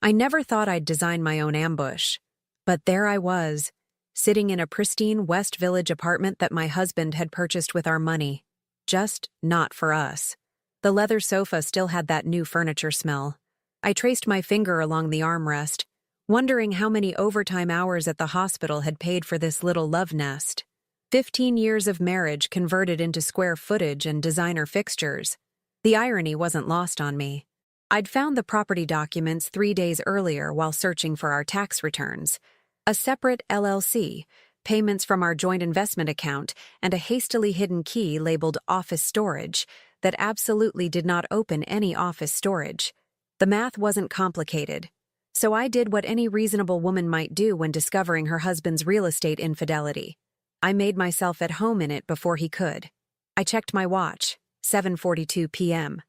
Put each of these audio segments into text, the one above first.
I never thought I'd design my own ambush. But there I was, sitting in a pristine West Village apartment that my husband had purchased with our money. Just not for us. The leather sofa still had that new furniture smell. I traced my finger along the armrest, wondering how many overtime hours at the hospital had paid for this little love nest. 15 years of marriage converted into square footage and designer fixtures. The irony wasn't lost on me. I'd found the property documents 3 days earlier while searching for our tax returns. A separate LLC, payments from our joint investment account, and a hastily hidden key labeled office storage that absolutely did not open any office storage. The math wasn't complicated, so I did what any reasonable woman might do when discovering her husband's real estate infidelity. I made myself at home in it before he could. I checked my watch, 7:42 p.m.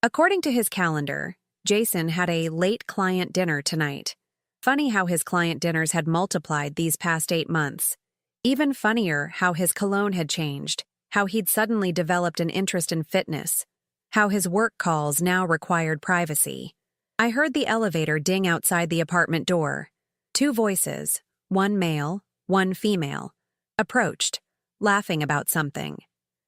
According to his calendar, Jason had a late client dinner tonight. Funny how his client dinners had multiplied these past 8 months. Even funnier how his cologne had changed, how he'd suddenly developed an interest in fitness, how his work calls now required privacy. I heard the elevator ding outside the apartment door. 2 voices, one male, one female, approached, laughing about something.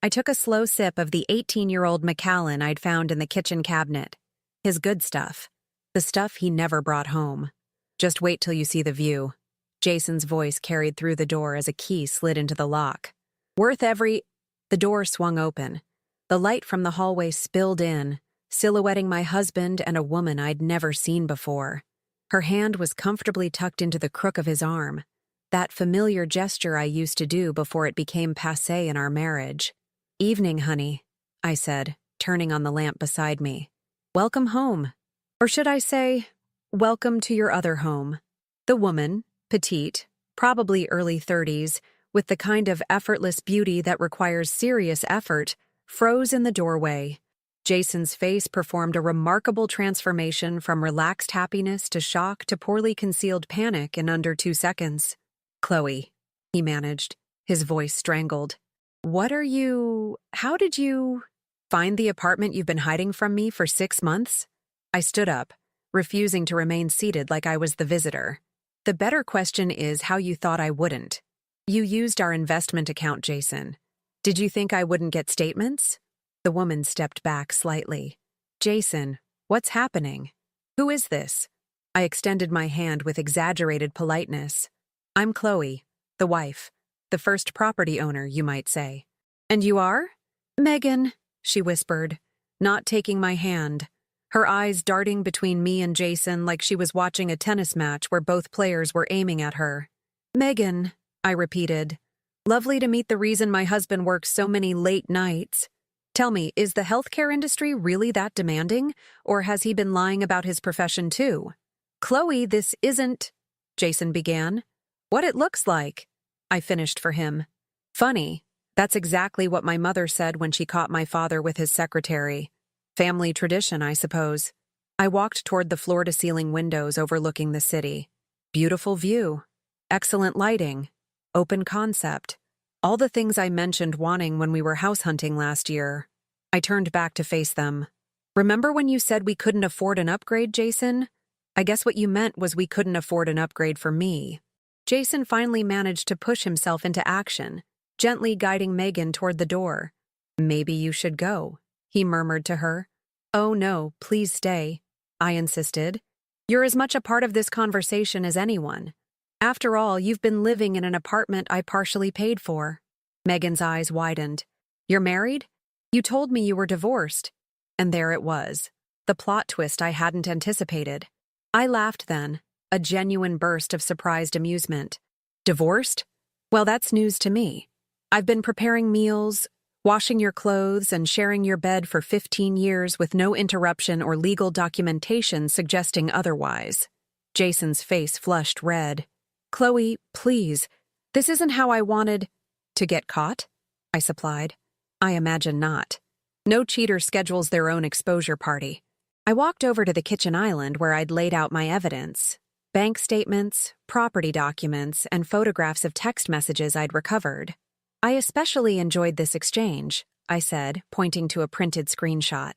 I took a slow sip of the 18-year-old Macallan I'd found in the kitchen cabinet. His good stuff. The stuff he never brought home. Just wait till you see the view. Jason's voice carried through the door as a key slid into the lock. Worth every... The door swung open. The light from the hallway spilled in, silhouetting my husband and a woman I'd never seen before. Her hand was comfortably tucked into the crook of his arm. That familiar gesture I used to do before it became passé in our marriage. "Evening, honey," I said, turning on the lamp beside me. "Welcome home. Or should I say, welcome to your other home." The woman, petite, probably early 30s, with the kind of effortless beauty that requires serious effort, froze in the doorway. Jason's face performed a remarkable transformation from relaxed happiness to shock to poorly concealed panic in under 2 seconds. "Chloe," he managed, his voice strangled. How did you find the apartment you've been hiding from me for 6 months?" I stood up, refusing to remain seated like I was the visitor. "The better question is how you thought I wouldn't. You used our investment account, Jason. Did you think I wouldn't get statements?" The woman stepped back slightly. "Jason, what's happening? Who is this?" I extended my hand with exaggerated politeness. "I'm Chloe, the wife, the first property owner, you might say." "And you are?" "Megan," she whispered, not taking my hand, her eyes darting between me and Jason like she was watching a tennis match where both players were aiming at her. "Megan," I repeated. "Lovely to meet the reason my husband works so many late nights. Tell me, is the healthcare industry really that demanding, or has he been lying about his profession too?" "Chloe, this isn't," Jason began. "What it looks like," I finished for him. "Funny, that's exactly what my mother said when she caught my father with his secretary. Family tradition, I suppose." I walked toward the floor-to-ceiling windows overlooking the city. Beautiful view, excellent lighting, open concept, all the things I mentioned wanting when we were house hunting last year. I turned back to face them. "Remember when you said we couldn't afford an upgrade, Jason? I guess what you meant was we couldn't afford an upgrade for me." Jason finally managed to push himself into action, gently guiding Megan toward the door. "Maybe you should go," he murmured to her. "Oh no, please stay," I insisted. "You're as much a part of this conversation as anyone. After all, you've been living in an apartment I partially paid for." Megan's eyes widened. "You're married? You told me you were divorced." And there it was, the plot twist I hadn't anticipated. I laughed then, a genuine burst of surprised amusement. "Divorced? Well, that's news to me. I've been preparing meals, washing your clothes, and sharing your bed for 15 years with no interruption or legal documentation suggesting otherwise." Jason's face flushed red. "Chloe, please, this isn't how I wanted—" "To get caught?" I supplied. "I imagine not. No cheater schedules their own exposure party." I walked over to the kitchen island where I'd laid out my evidence. Bank statements, property documents, and photographs of text messages I'd recovered. "I especially enjoyed this exchange," I said, pointing to a printed screenshot.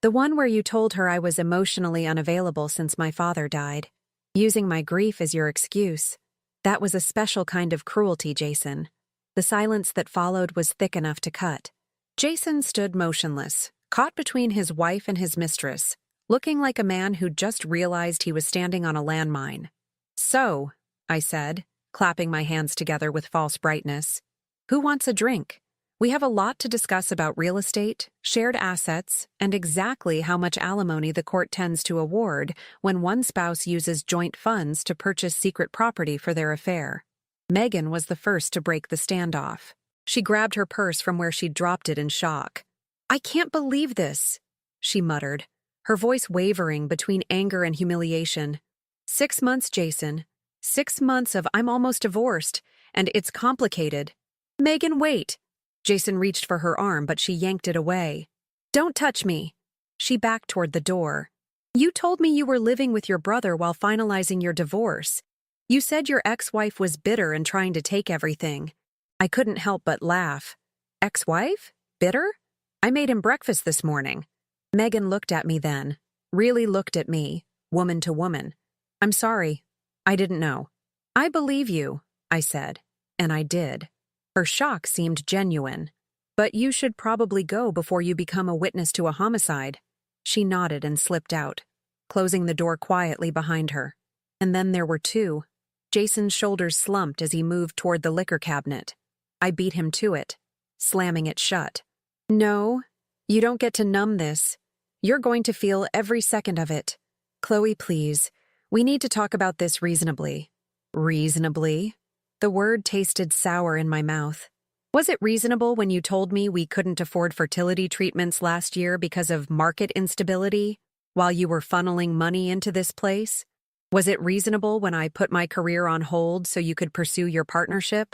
The one where you told her I was emotionally unavailable since my father died, using my grief as your excuse. That was a special kind of cruelty, Jason. The silence that followed was thick enough to cut. Jason stood motionless, caught between his wife and his mistress, looking like a man who'd just realized he was standing on a landmine. "So," I said, clapping my hands together with false brightness, "who wants a drink? We have a lot to discuss about real estate, shared assets, and exactly how much alimony the court tends to award when one spouse uses joint funds to purchase secret property for their affair." Megan was the first to break the standoff. She grabbed her purse from where she'd dropped it in shock. "I can't believe this," she muttered, her voice wavering between anger and humiliation. 6 months, Jason. 6 months of I'm almost divorced, and it's complicated. Megan, wait. Jason reached for her arm, but she yanked it away. "Don't touch me." She backed toward the door. "You told me you were living with your brother while finalizing your divorce. You said your ex-wife was bitter and trying to take everything." I couldn't help but laugh. "Ex-wife? Bitter? I made him breakfast this morning." Megan looked at me then, really looked at me, woman to woman. "I'm sorry. I didn't know." "I believe you," I said, and I did. Her shock seemed genuine. "But you should probably go before you become a witness to a homicide." She nodded and slipped out, closing the door quietly behind her. And then there were two. Jason's shoulders slumped as he moved toward the liquor cabinet. I beat him to it, slamming it shut. "No, you don't get to numb this. You're going to feel every second of it. Chloe, please, we need to talk about this reasonably." Reasonably? The word tasted sour in my mouth. Was it reasonable when you told me we couldn't afford fertility treatments last year because of market instability, while you were funneling money into this place? Was it reasonable when I put my career on hold so you could pursue your partnership?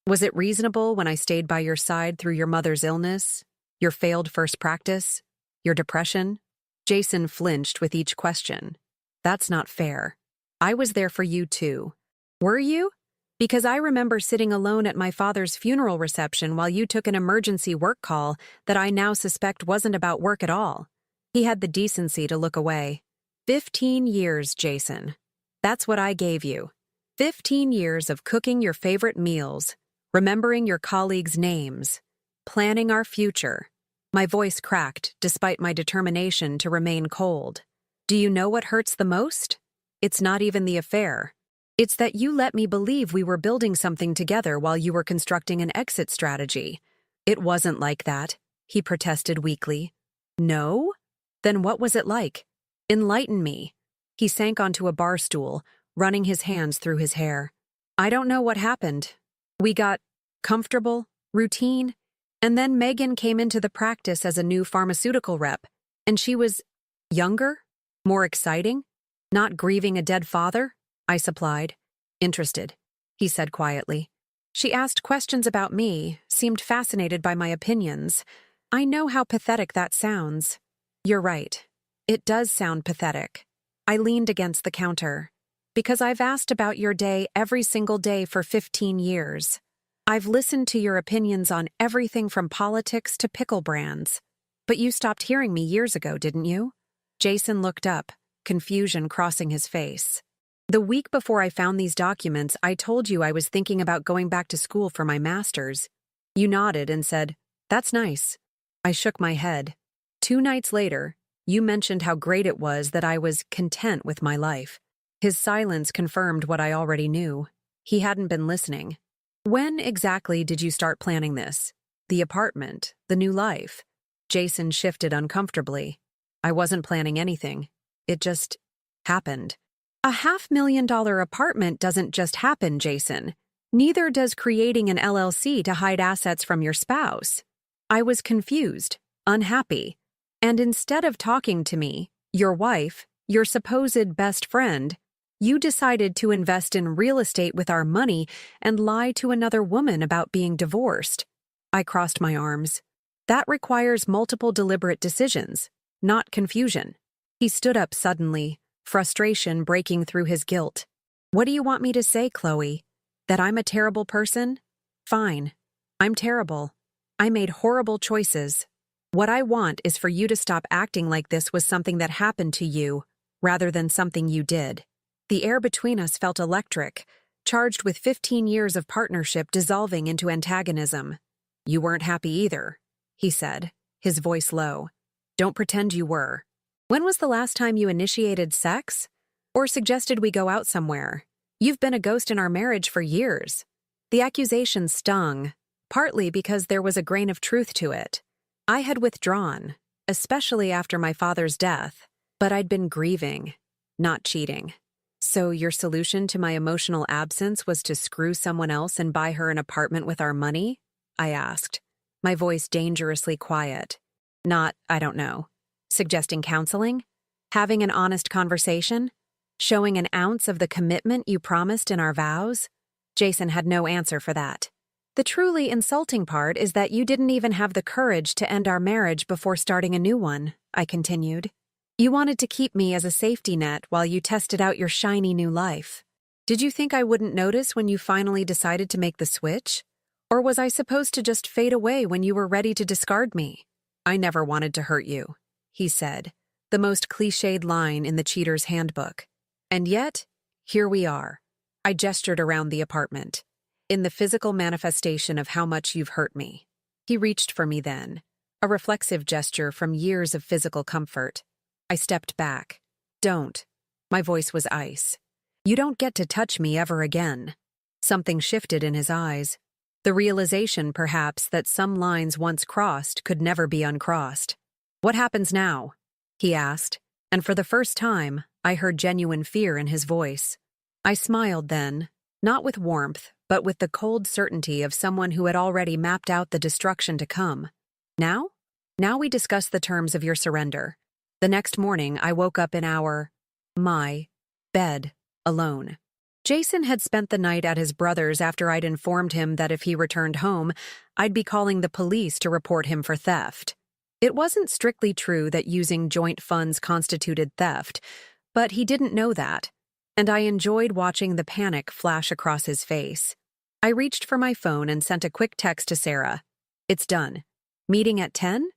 Was it reasonable when I stayed by your side through your mother's illness, your failed first practice, your depression? Jason flinched with each question. "That's not fair. I was there for you too." "Were you?" "Because I remember sitting alone at my father's funeral reception while you took an emergency work call that I now suspect wasn't about work at all." He had the decency to look away. 15 years, Jason. That's what I gave you. 15 years of cooking your favorite meals, remembering your colleagues' names, planning our future. My voice cracked despite my determination to remain cold. "Do you know what hurts the most? It's not even the affair. It's that you let me believe we were building something together while you were constructing an exit strategy." "It wasn't like that," he protested weakly. "No? Then what was it like? Enlighten me." He sank onto a bar stool, running his hands through his hair. "I don't know what happened. We got comfortable, routine, and then Megan came into the practice as a new pharmaceutical rep, and she was younger, more exciting, not grieving a dead father," I supplied. "Interested," he said quietly. "She asked questions about me, seemed fascinated by my opinions. I know how pathetic that sounds." "You're right. It does sound pathetic." I leaned against the counter. "Because I've asked about your day every single day for 15 years. I've listened to your opinions on everything from politics to pickle brands. But you stopped hearing me years ago, didn't you?" Jason looked up, confusion crossing his face. "The week before I found these documents, I told you I was thinking about going back to school for my master's. You nodded and said, 'That's nice.' I shook my head. 2 nights later, you mentioned how great it was that I was content with my life." His silence confirmed what I already knew. He hadn't been listening. "When exactly did you start planning this? The apartment, the new life?" Jason shifted uncomfortably. "I wasn't planning anything. It just happened." "A $500,000 apartment doesn't just happen, Jason. Neither does creating an LLC to hide assets from your spouse." I was confused, unhappy. "And instead of talking to me, your wife, your supposed best friend, you decided to invest in real estate with our money and lie to another woman about being divorced." I crossed my arms. "That requires multiple deliberate decisions, not confusion." He stood up suddenly, frustration breaking through his guilt. "What do you want me to say, Chloe? That I'm a terrible person? Fine. I'm terrible. I made horrible choices. What I want is for you to stop acting like this was something that happened to you, rather than something you did. The air between us felt electric, charged with 15 years of partnership dissolving into antagonism. You weren't happy either, he said, his voice low. Don't pretend you were. When was the last time you initiated sex? Or suggested we go out somewhere? You've been a ghost in our marriage for years. The accusation stung, partly because there was a grain of truth to it. I had withdrawn, especially after my father's death, but I'd been grieving, not cheating. So your solution to my emotional absence was to screw someone else and buy her an apartment with our money? I asked, my voice dangerously quiet. Not, I don't know. Suggesting counseling? Having an honest conversation? Showing an ounce of the commitment you promised in our vows? Jason had no answer for that. The truly insulting part is that you didn't even have the courage to end our marriage before starting a new one, I continued. You wanted to keep me as a safety net while you tested out your shiny new life. Did you think I wouldn't notice when you finally decided to make the switch? Or was I supposed to just fade away when you were ready to discard me? I never wanted to hurt you, he said, the most cliched line in the cheater's handbook. And yet, here we are. I gestured around the apartment, in the physical manifestation of how much you've hurt me. He reached for me then, a reflexive gesture from years of physical comfort. I stepped back. Don't. My voice was ice. You don't get to touch me ever again. Something shifted in his eyes. The realization, perhaps, that some lines once crossed could never be uncrossed. What happens now? He asked, and for the first time, I heard genuine fear in his voice. I smiled then, not with warmth, but with the cold certainty of someone who had already mapped out the destruction to come. Now? Now we discuss the terms of your surrender. The next morning, I woke up in my bed, alone. Jason had spent the night at his brother's after I'd informed him that if he returned home, I'd be calling the police to report him for theft. It wasn't strictly true that using joint funds constituted theft, but he didn't know that, and I enjoyed watching the panic flash across his face. I reached for my phone and sent a quick text to Sarah. It's done. Meeting at 10?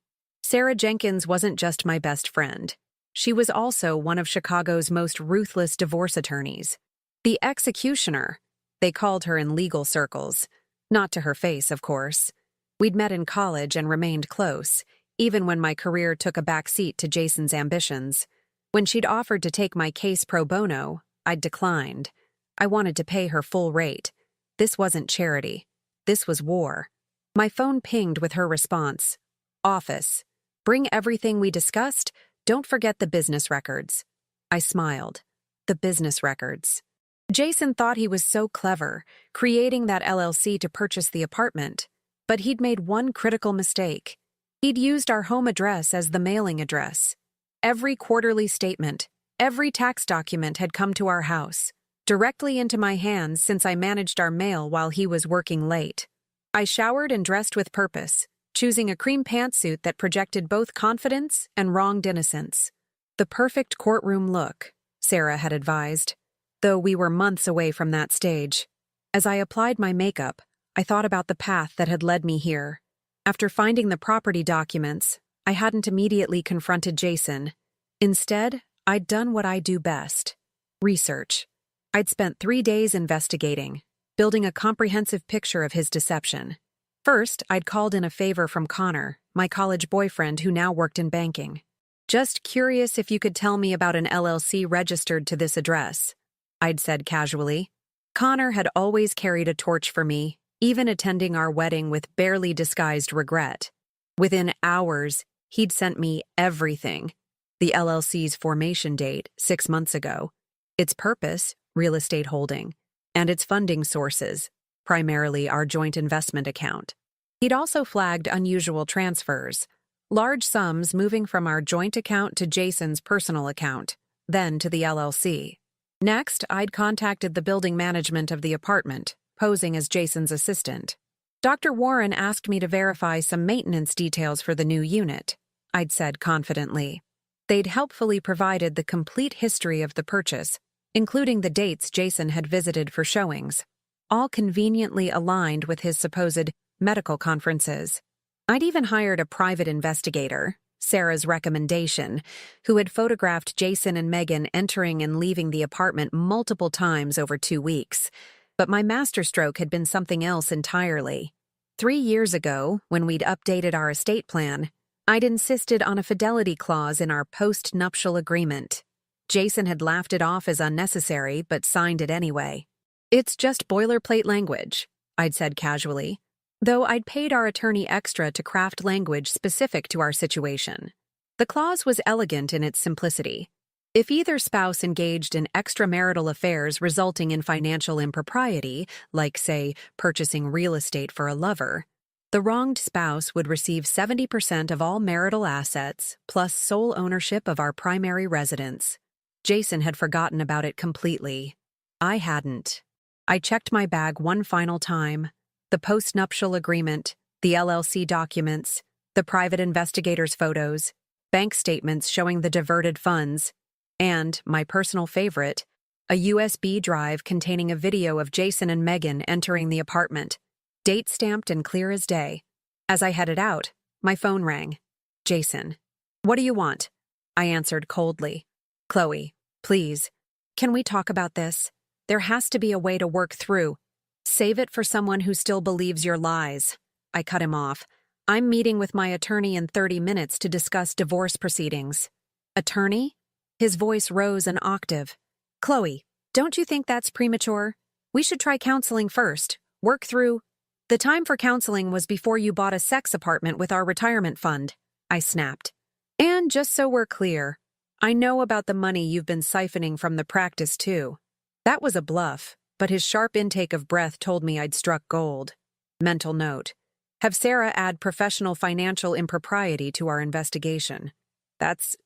Sarah Jenkins wasn't just my best friend. She was also one of Chicago's most ruthless divorce attorneys. The executioner, they called her in legal circles. Not to her face, of course. We'd met in college and remained close, even when my career took a back seat to Jason's ambitions. When she'd offered to take my case pro bono, I'd declined. I wanted to pay her full rate. This wasn't charity. This was war. My phone pinged with her response. Office. Bring everything we discussed. Don't forget the business records. I smiled. The business records. Jason thought he was so clever, creating that LLC to purchase the apartment. But he'd made one critical mistake. He'd used our home address as the mailing address. Every quarterly statement, every tax document had come to our house, directly into my hands since I managed our mail while he was working late. I showered and dressed with purpose, choosing a cream pantsuit that projected both confidence and wronged innocence. The perfect courtroom look, Sarah had advised, though we were months away from that stage. As I applied my makeup, I thought about the path that had led me here. After finding the property documents, I hadn't immediately confronted Jason. Instead, I'd done what I do best. Research. I'd spent 3 days investigating, building a comprehensive picture of his deception. First, I'd called in a favor from Connor, my college boyfriend who now worked in banking. Just curious if you could tell me about an LLC registered to this address, I'd said casually. Connor had always carried a torch for me, even attending our wedding with barely disguised regret. Within hours, he'd sent me everything. The LLC's formation date, 6 months ago. Its purpose, real estate holding. And its funding sources, primarily our joint investment account. He'd also flagged unusual transfers, large sums moving from our joint account to Jason's personal account, then to the LLC. Next, I'd contacted the building management of the apartment, posing as Jason's assistant. Dr. Warren asked me to verify some maintenance details for the new unit, I'd said confidently. They'd helpfully provided the complete history of the purchase, including the dates Jason had visited for showings, all conveniently aligned with his supposed medical conferences. I'd even hired a private investigator, Sarah's recommendation, who had photographed Jason and Megan entering and leaving the apartment multiple times over 2 weeks. But my masterstroke had been something else entirely. 3 years ago, when we'd updated our estate plan, I'd insisted on a fidelity clause in our post-nuptial agreement. Jason had laughed it off as unnecessary, but signed it anyway. "It's just boilerplate language," I'd said casually, though I'd paid our attorney extra to craft language specific to our situation. The clause was elegant in its simplicity. If either spouse engaged in extramarital affairs resulting in financial impropriety, like, say, purchasing real estate for a lover, the wronged spouse would receive 70% of all marital assets, plus sole ownership of our primary residence. Jason had forgotten about it completely. I hadn't. I checked my bag one final time. The post-nuptial agreement, the LLC documents, the private investigator's photos, bank statements showing the diverted funds, and, my personal favorite, a USB drive containing a video of Jason and Megan entering the apartment, date-stamped and clear as day. As I headed out, my phone rang. "Jason. What do you want?" I answered coldly. "Chloe, please. Can we talk about this? There has to be a way to work through. Save it for someone who still believes your lies." I cut him off. "I'm meeting with my attorney in 30 minutes to discuss divorce proceedings." "Attorney?" His voice rose an octave. "Chloe, don't you think that's premature? We should try counseling first. Work through—" "The time for counseling was before you bought a sex apartment with our retirement fund," I snapped. "And just so we're clear, I know about the money you've been siphoning from the practice too." That was a bluff, but his sharp intake of breath told me I'd struck gold. Mental note: have Sarah add professional financial impropriety to our investigation. That's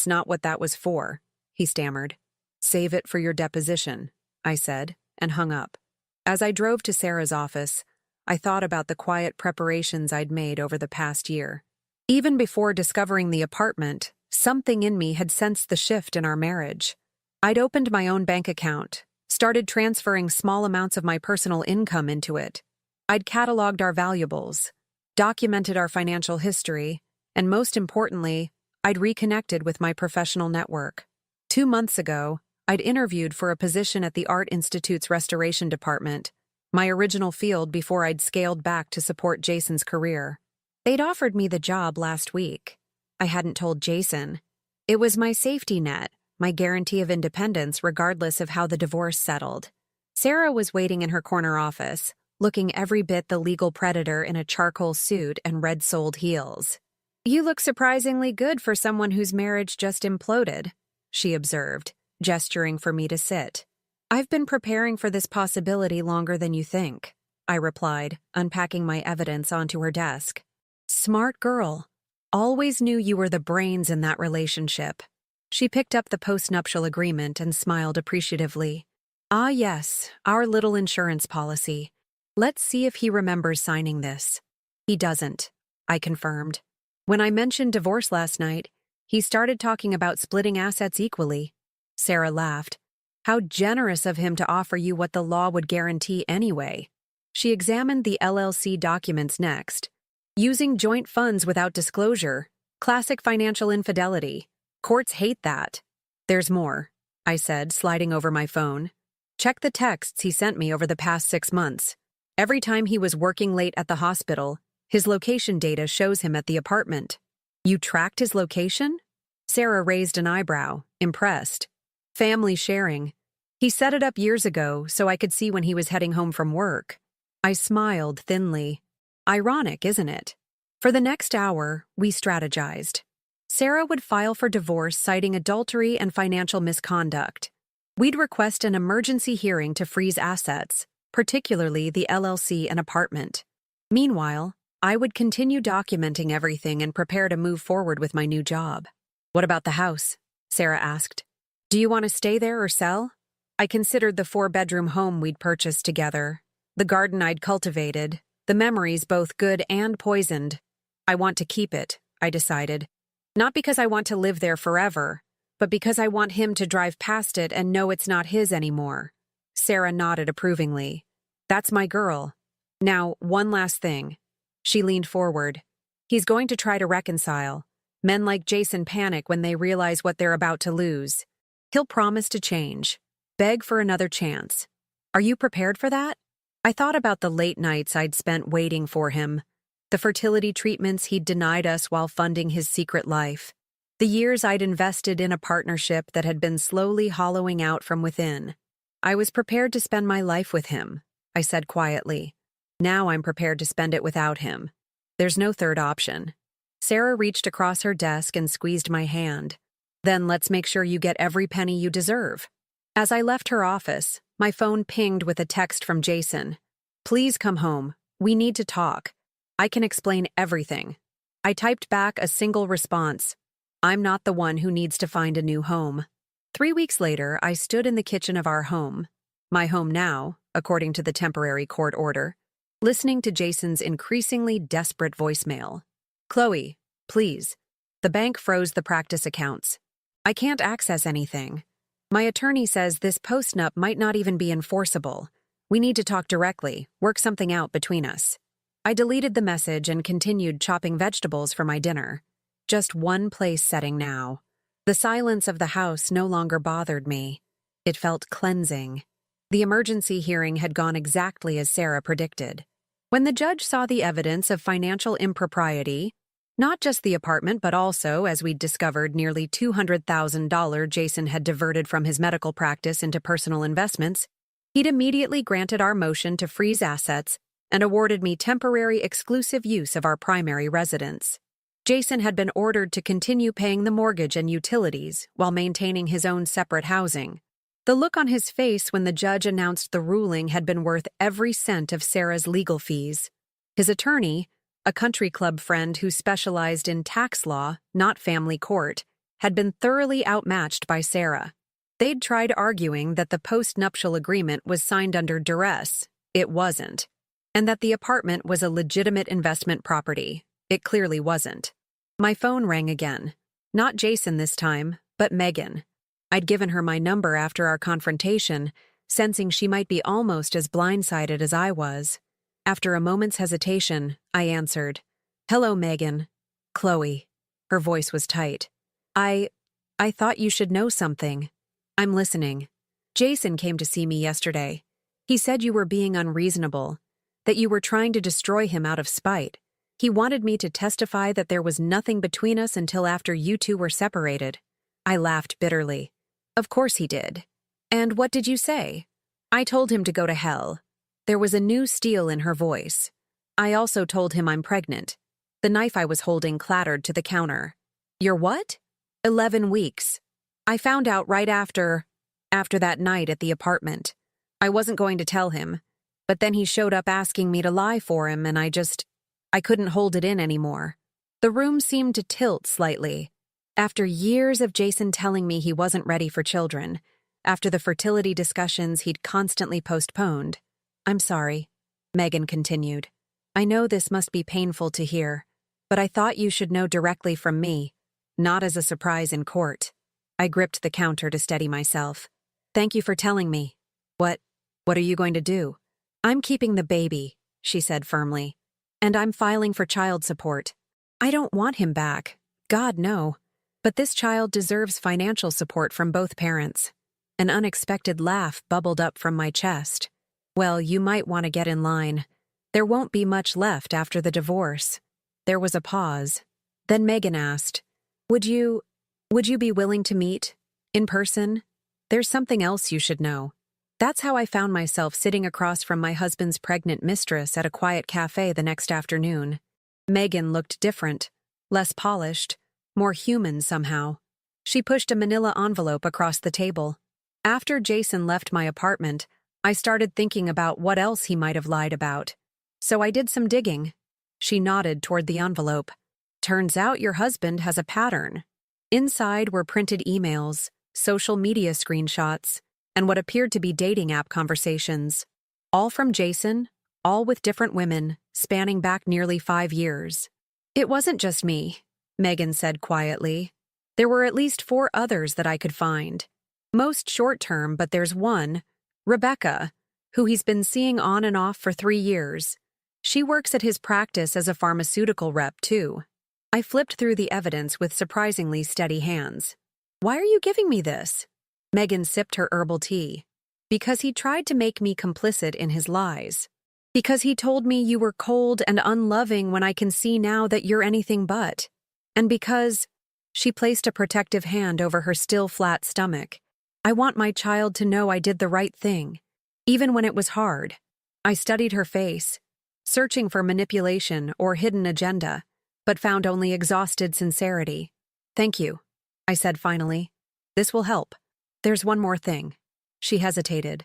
not what that was for," he stammered. "Save it for your deposition," I said, and hung up. As I drove to Sarah's office, I thought about the quiet preparations I'd made over the past year. Even before discovering the apartment, something in me had sensed the shift in our marriage. I'd opened my own bank account, started transferring small amounts of my personal income into it. I'd cataloged our valuables, documented our financial history, and most importantly, I'd reconnected with my professional network. 2 months ago, I'd interviewed for a position at the Art Institute's restoration department, my original field before I'd scaled back to support Jason's career. They'd offered me the job last week. I hadn't told Jason. It was my safety net, my guarantee of independence regardless of how the divorce settled. Sarah was waiting in her corner office, looking every bit the legal predator in a charcoal suit and red-soled heels. "You look surprisingly good for someone whose marriage just imploded," she observed, gesturing for me to sit. "I've been preparing for this possibility longer than you think," I replied, unpacking my evidence onto her desk. "Smart girl. Always knew you were the brains in that relationship." She picked up the postnuptial agreement and smiled appreciatively. "Ah yes, our little insurance policy. Let's see if he remembers signing this." "He doesn't," I confirmed. "When I mentioned divorce last night, he started talking about splitting assets equally." Sarah laughed. "How generous of him to offer you what the law would guarantee anyway." She examined the LLC documents next. "Using joint funds without disclosure. Classic financial infidelity. Courts hate that." "There's more," I said, sliding over my phone. "Check the texts he sent me over the past 6 months. Every time he was working late at the hospital, his location data shows him at the apartment." "You tracked his location?" Sarah raised an eyebrow, impressed. "Family sharing. He set it up years ago so I could see when he was heading home from work." I smiled thinly. Ironic, isn't it? For the next hour, we strategized. Sarah would file for divorce citing adultery and financial misconduct. We'd request an emergency hearing to freeze assets, particularly the LLC and apartment. Meanwhile, I would continue documenting everything and prepare to move forward with my new job. "What about the house?" Sarah asked. "Do you want to stay there or sell?" I considered the 4-bedroom home we'd purchased together, the garden I'd cultivated, the memories both good and poisoned. "I want to keep it," I decided. "Not because I want to live there forever, but because I want him to drive past it and know it's not his anymore." Sarah nodded approvingly. "That's my girl. Now, one last thing." She leaned forward. He's going to try to reconcile. Men like Jason panic when they realize what they're about to lose. He'll promise to change, beg for another chance. Are you prepared for that? I thought about the late nights I'd spent waiting for him, the fertility treatments he'd denied us while funding his secret life, the years I'd invested in a partnership that had been slowly hollowing out from within. I was prepared to spend my life with him, I said quietly. Now I'm prepared to spend it without him. There's no third option. Sarah reached across her desk and squeezed my hand. Then let's make sure you get every penny you deserve. As I left her office, my phone pinged with a text from Jason. Please come home. We need to talk. I can explain everything. I typed back a single response. I'm not the one who needs to find a new home. 3 weeks later, I stood in the kitchen of our home, my home now, according to the temporary court order, listening to Jason's increasingly desperate voicemail. Chloe, please. The bank froze the practice accounts. I can't access anything. My attorney says this postnup might not even be enforceable. We need to talk directly, work something out between us. I deleted the message and continued chopping vegetables for my dinner. Just one place setting now. The silence of the house no longer bothered me. It felt cleansing. The emergency hearing had gone exactly as Sarah predicted. When the judge saw the evidence of financial impropriety, not just the apartment but also, as we'd discovered, nearly $200,000 Jason had diverted from his medical practice into personal investments, he'd immediately granted our motion to freeze assets and awarded me temporary exclusive use of our primary residence. Jason had been ordered to continue paying the mortgage and utilities while maintaining his own separate housing. The look on his face when the judge announced the ruling had been worth every cent of Sarah's legal fees. His attorney, a country club friend who specialized in tax law, not family court, had been thoroughly outmatched by Sarah. They'd tried arguing that the post-nuptial agreement was signed under duress. It wasn't. And that the apartment was a legitimate investment property. It clearly wasn't. My phone rang again. Not Jason this time, but Megan. I'd given her my number after our confrontation, sensing she might be almost as blindsided as I was. After a moment's hesitation, I answered. Hello, Megan. Chloe. Her voice was tight. I thought you should know something. I'm listening. Jason came to see me yesterday. He said you were being unreasonable, that you were trying to destroy him out of spite. He wanted me to testify that there was nothing between us until after you two were separated. I laughed bitterly. Of course he did. And what did you say? I told him to go to hell. There was a new steel in her voice. I also told him I'm pregnant. The knife I was holding clattered to the counter. You're what? 11 weeks. I found out right after that night at the apartment. I wasn't going to tell him, but then he showed up asking me to lie for him and I couldn't hold it in anymore. The room seemed to tilt slightly. After years of Jason telling me he wasn't ready for children, after the fertility discussions he'd constantly postponed. I'm sorry, Megan continued. I know this must be painful to hear, but I thought you should know directly from me, not as a surprise in court. I gripped the counter to steady myself. Thank you for telling me. What are you going to do? I'm keeping the baby, she said firmly. And I'm filing for child support. I don't want him back. God, no. But this child deserves financial support from both parents. An unexpected laugh bubbled up from my chest. Well, you might want to get in line. There won't be much left after the divorce. There was a pause. Then Megan asked, Would you be willing to meet? In person? There's something else you should know. That's how I found myself sitting across from my husband's pregnant mistress at a quiet cafe the next afternoon. Megan looked different, less polished, more human somehow. She pushed a manila envelope across the table. After Jason left my apartment, I started thinking about what else he might have lied about. So I did some digging. She nodded toward the envelope. Turns out your husband has a pattern. Inside were printed emails, social media screenshots, and what appeared to be dating app conversations. All from Jason, all with different women, spanning back nearly 5 years. It wasn't just me, Megan said quietly. There were at least 4 others that I could find. Most short-term, but there's one, Rebecca, who he's been seeing on and off for 3 years. She works at his practice as a pharmaceutical rep, too. I flipped through the evidence with surprisingly steady hands. Why are you giving me this? Megan sipped her herbal tea. Because he tried to make me complicit in his lies. Because he told me you were cold and unloving when I can see now that you're anything but. And because... She placed a protective hand over her still flat stomach. I want my child to know I did the right thing, even when it was hard. I studied her face, searching for manipulation or hidden agenda, but found only exhausted sincerity. Thank you, I said finally. This will help. There's one more thing. She hesitated.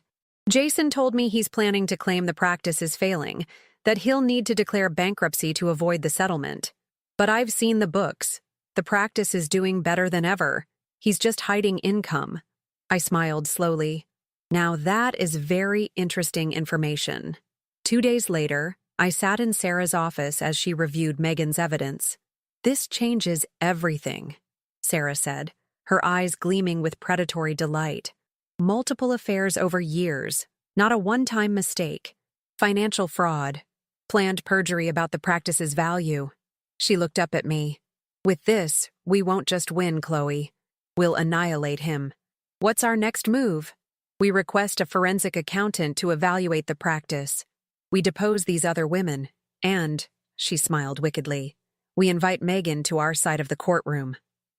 Jason told me he's planning to claim the practice is failing, that he'll need to declare bankruptcy to avoid the settlement. But I've seen the books. The practice is doing better than ever. He's just hiding income. I smiled slowly. Now that is very interesting information. 2 days later, I sat in Sarah's office as she reviewed Megan's evidence. This changes everything, Sarah said, her eyes gleaming with predatory delight. Multiple affairs over years, not a one-time mistake. Financial fraud. Planned perjury about the practice's value. She looked up at me. With this, we won't just win, Chloe. We'll annihilate him. What's our next move? We request a forensic accountant to evaluate the practice. We depose these other women, and, she smiled wickedly, we invite Megan to our side of the courtroom.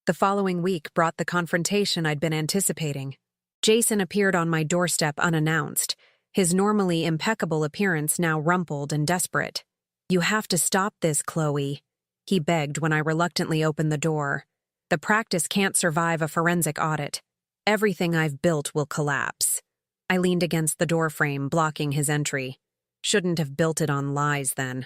The following week brought the confrontation I'd been anticipating. Jason appeared on my doorstep unannounced, his normally impeccable appearance now rumpled and desperate. You have to stop this, Chloe, he begged when I reluctantly opened the door. The practice can't survive a forensic audit. Everything I've built will collapse. I leaned against the doorframe, blocking his entry. Shouldn't have built it on lies then.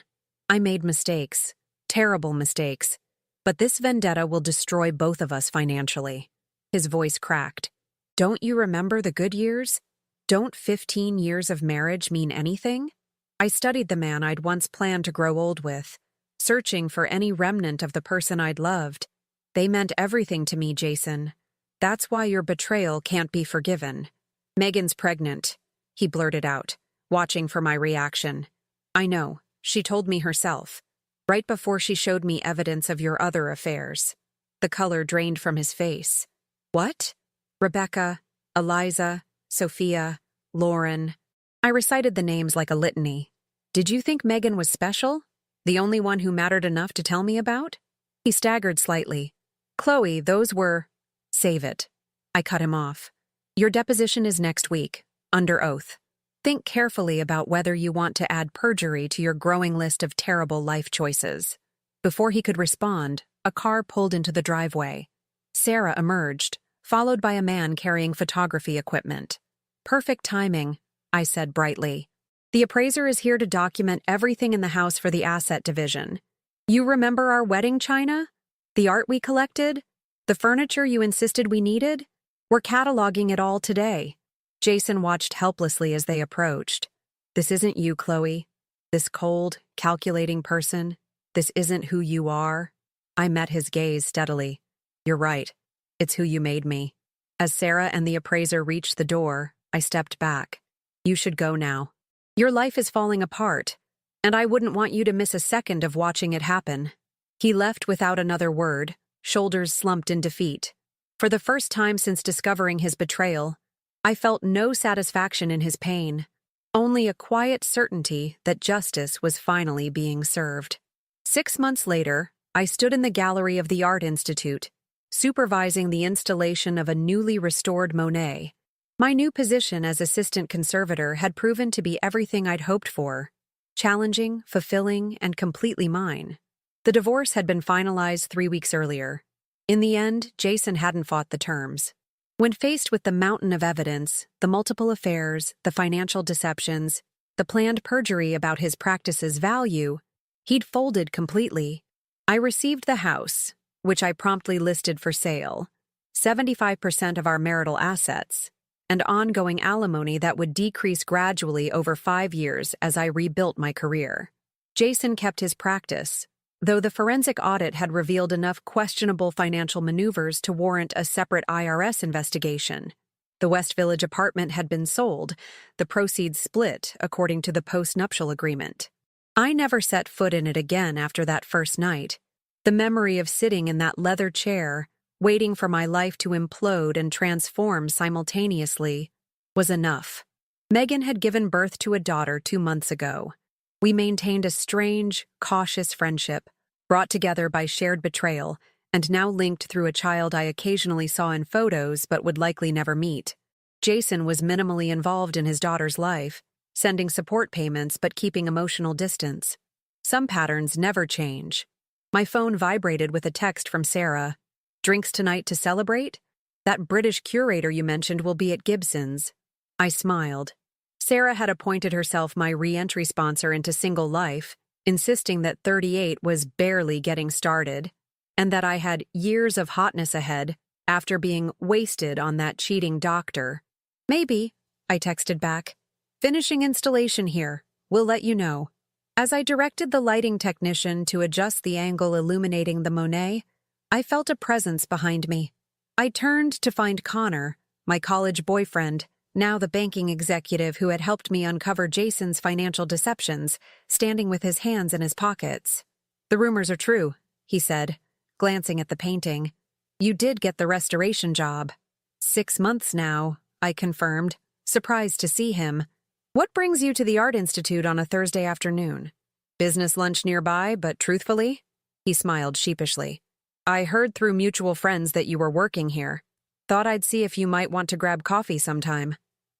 I made mistakes, terrible mistakes, but this vendetta will destroy both of us financially. His voice cracked. Don't you remember the good years? Don't 15 years of marriage mean anything? I studied the man I'd once planned to grow old with, searching for any remnant of the person I'd loved. They meant everything to me, Jason. That's why your betrayal can't be forgiven. Megan's pregnant, he blurted out, watching for my reaction. I know, she told me herself, right before she showed me evidence of your other affairs. The color drained from his face. What? Rebecca, Eliza, Sophia, Lauren. I recited the names like a litany. Did you think Megan was special? The only one who mattered enough to tell me about? He staggered slightly. Chloe, those were... Save it. I cut him off. Your deposition is next week, under oath. Think carefully about whether you want to add perjury to your growing list of terrible life choices. Before he could respond, a car pulled into the driveway. Sarah emerged, followed by a man carrying photography equipment. Perfect timing, I said brightly. The appraiser is here to document everything in the house for the asset division. You remember our wedding china? The art we collected? The furniture you insisted we needed? We're cataloging it all today. Jason watched helplessly as they approached. This isn't you, Chloe. This cold, calculating person. This isn't who you are. I met his gaze steadily. You're right. It's who you made me. As Sarah and the appraiser reached the door, I stepped back. You should go now. Your life is falling apart, and I wouldn't want you to miss a second of watching it happen. He left without another word, shoulders slumped in defeat. For the first time since discovering his betrayal, I felt no satisfaction in his pain, only a quiet certainty that justice was finally being served. 6 months later, I stood in the gallery of the Art Institute, supervising the installation of a newly restored Monet. My new position as assistant conservator had proven to be everything I'd hoped for, challenging, fulfilling, and completely mine. The divorce had been finalized 3 weeks earlier. In the end, Jason hadn't fought the terms. When faced with the mountain of evidence, the multiple affairs, the financial deceptions, the planned perjury about his practice's value, he'd folded completely. I received the house, which I promptly listed for sale, 75% of our marital assets, and ongoing alimony that would decrease gradually over 5 years as I rebuilt my career. Jason kept his practice, though the forensic audit had revealed enough questionable financial maneuvers to warrant a separate IRS investigation. The West Village apartment had been sold, the proceeds split according to the post-nuptial agreement. I never set foot in it again after that first night. The memory of sitting in that leather chair, waiting for my life to implode and transform simultaneously, was enough. Megan had given birth to a daughter 2 months ago. We maintained a strange, cautious friendship, brought together by shared betrayal, and now linked through a child I occasionally saw in photos but would likely never meet. Jason was minimally involved in his daughter's life, sending support payments but keeping emotional distance. Some patterns never change. My phone vibrated with a text from Sarah. "Drinks tonight to celebrate? That British curator you mentioned will be at Gibson's." I smiled. Sarah had appointed herself my re-entry sponsor into single life, insisting that 38 was barely getting started, and that I had years of hotness ahead after being wasted on that cheating doctor. "Maybe," I texted back. "Finishing installation here. We'll let you know." As I directed the lighting technician to adjust the angle illuminating the Monet, I felt a presence behind me. I turned to find Connor, my college boyfriend, now the banking executive who had helped me uncover Jason's financial deceptions, standing with his hands in his pockets. "The rumors are true," he said, glancing at the painting. "You did get the restoration job." 6 months now, I confirmed, surprised to see him. "What brings you to the Art Institute on a Thursday afternoon? Business lunch nearby, but truthfully?" He smiled sheepishly. "I heard through mutual friends that you were working here. Thought I'd see if you might want to grab coffee sometime."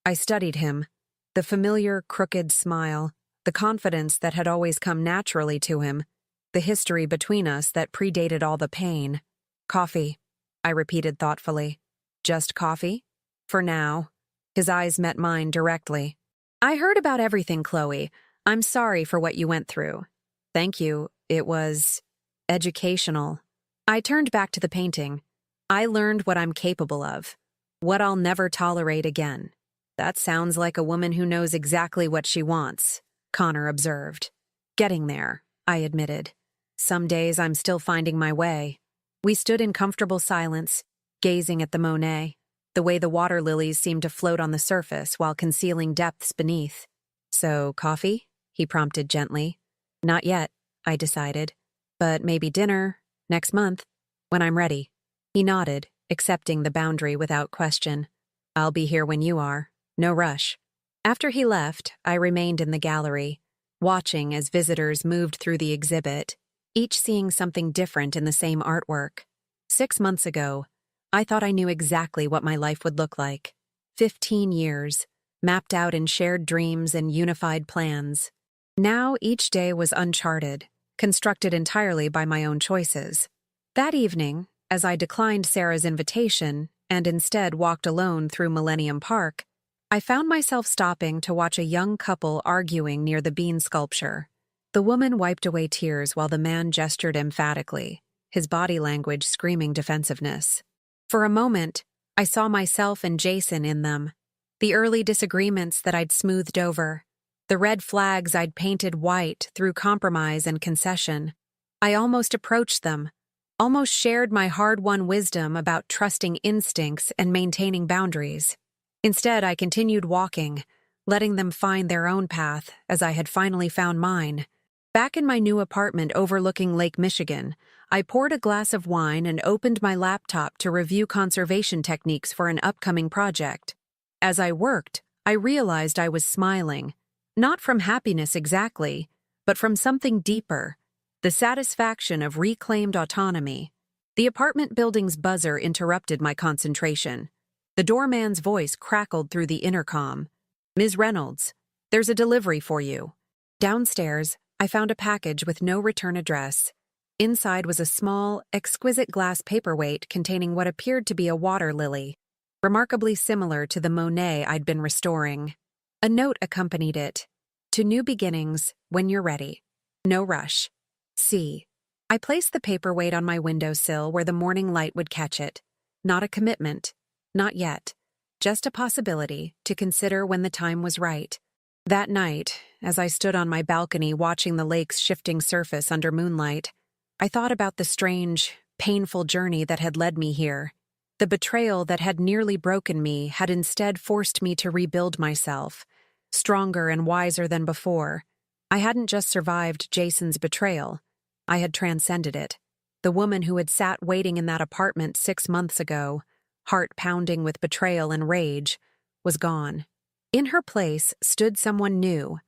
I studied him. The familiar, crooked smile, the confidence that had always come naturally to him, the history between us that predated all the pain. "Coffee," I repeated thoughtfully. "Just coffee? For now." His eyes met mine directly. "I heard about everything, Chloe. I'm sorry for what you went through." "Thank you. It was educational." I turned back to the painting. "I learned what I'm capable of, what I'll never tolerate again." "That sounds like a woman who knows exactly what she wants," Connor observed. "Getting there," I admitted. "Some days I'm still finding my way." We stood in comfortable silence, gazing at the Monet, the way the water lilies seemed to float on the surface while concealing depths beneath. "So, coffee?" he prompted gently. "Not yet," I decided. "But maybe dinner, next month, when I'm ready." He nodded, accepting the boundary without question. "I'll be here when you are. No rush." After he left, I remained in the gallery, watching as visitors moved through the exhibit, each seeing something different in the same artwork. 6 months ago, I thought I knew exactly what my life would look like. 15 years, mapped out in shared dreams and unified plans. Now each day was uncharted, constructed entirely by my own choices. That evening, as I declined Sarah's invitation and instead walked alone through Millennium Park, I found myself stopping to watch a young couple arguing near the bean sculpture. The woman wiped away tears while the man gestured emphatically, his body language screaming defensiveness. For a moment, I saw myself and Jason in them. The early disagreements that I'd smoothed over, the red flags I'd painted white through compromise and concession. I almost approached them, almost shared my hard-won wisdom about trusting instincts and maintaining boundaries. Instead, I continued walking, letting them find their own path as I had finally found mine. Back in my new apartment overlooking Lake Michigan, I poured a glass of wine and opened my laptop to review conservation techniques for an upcoming project. As I worked, I realized I was smiling, not from happiness exactly, but from something deeper, the satisfaction of reclaimed autonomy. The apartment building's buzzer interrupted my concentration. The doorman's voice crackled through the intercom. "Ms. Reynolds, there's a delivery for you." Downstairs, I found a package with no return address. Inside was a small, exquisite glass paperweight containing what appeared to be a water lily, remarkably similar to the Monet I'd been restoring. A note accompanied it. "To new beginnings, when you're ready. No rush. C." I placed the paperweight on my windowsill where the morning light would catch it. Not a commitment. Not yet. Just a possibility to consider when the time was right. That night, as I stood on my balcony watching the lake's shifting surface under moonlight, I thought about the strange, painful journey that had led me here. The betrayal that had nearly broken me had instead forced me to rebuild myself, stronger and wiser than before. I hadn't just survived Jason's betrayal, I had transcended it. The woman who had sat waiting in that apartment 6 months ago, heart pounding with betrayal and rage, was gone. In her place stood someone new,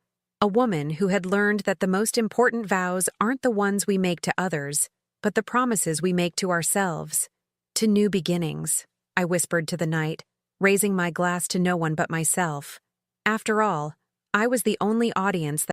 a woman who had learned that the most important vows aren't the ones we make to others, but the promises we make to ourselves. To new beginnings, I whispered to the night, raising my glass to no one but myself. After all, I was the only audience